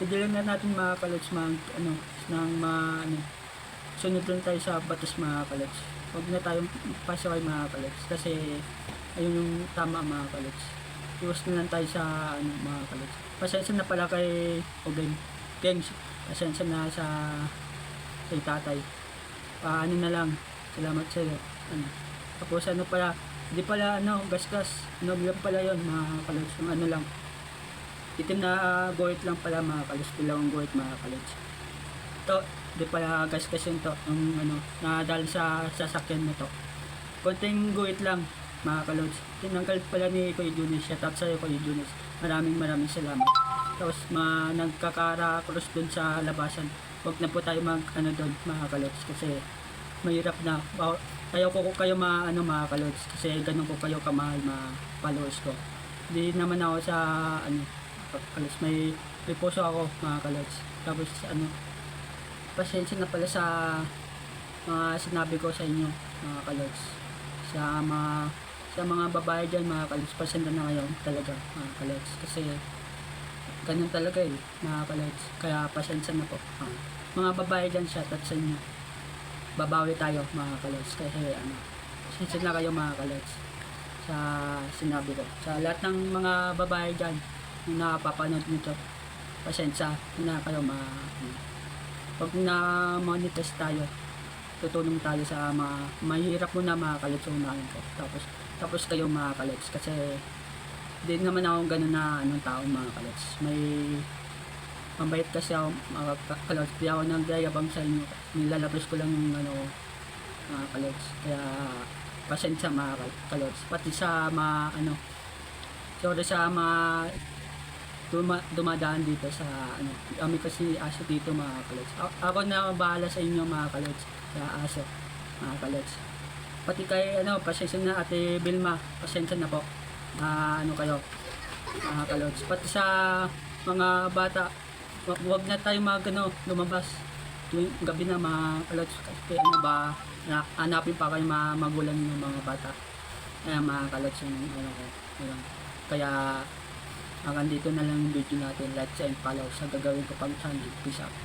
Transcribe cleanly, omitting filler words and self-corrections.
Tigilan na natin mga kalods mag ano, nang ano, sunod lang tayo sa batas mga kalods. Huwag na tayong pasaway mga kalods kasi ayun yung tama mga kalods. Iwas na lang tayo sa ano mga kalods. Pasensya na pala kay Oben. Kengs, pasensya na sa tatay. Ano na lang, salamat sa iyo. Ano. Tapos ano pala, hindi pala ano, gasgas. Ano lang pala yun mga kalods. Yung ano lang, itim na guhit lang pala mga kalods. Dalawang guhit mga kalods. Ito, di pala gasgas yun to. Yung ano, nadal sa sasakyan na to. Konting guhit lang mga kalods. Tinanggal pala ni Kuya Junis. Shout out sa'yo Kuya Junis. Maraming salamat. Tapos nagkakara-cross dun sa labasan. Huwag na po tayo mag ano dun mga kalods. Kasi mahirap na. Ayaw ko kayo mga kalods. Kasi ganun ko kayo kamahal mga followers ko. Hindi naman ako sa ano kalods. May puso ako mga kalods. Tapos ano, pasensya na pala sa mga sinabi ko sa inyo mga kalods. Sa mga babae dyan mga kalods, pasensya na kayo talaga mga kalods. Kasi ganun talaga mga kalods. Kaya pasensya na po. Mga babae dyan, shoutout sa inyo. Babawi tayo mga kalods. Kasi ano, pasensya na kayo mga kalods sa sinabi ko. Sa lahat ng mga babae dyan yung nakapapanood nito, pasensya na kayo pag na-monetize tayo, tutulong tayo sa mga mahirap muna mga kalods unahin ko. Tapos kayo mga kalods. Kasi hindi naman ako ganun na anong tao mga kalods. Mabait kasi ako mga kalods. Di ako nagyayabang sa inyo. Nilalabas ko lang yung ano mga kalods. Kaya pasensya mga kalods. Pati sa mga ano, sorry sa mga dumadaan dito sa ano, kami kasi aso dito mga kalods. Ako na bahala sa inyo mga kalods, sa aso mga kalods. Pati kay ano, pasensya na Ate Vilma, pasensya na po. Ano kayo mga kalods. Pati sa mga bata, wag na tayo lumabas tuwing gabi na mga kalods. Kasi ano ba, hanapin pa kayo mga magulang ng mga bata. Mga kalods yung ano ko. Kaya hanggang dito na lang yung video natin. Like and follow sa gagawin ko pang channel. Peace out.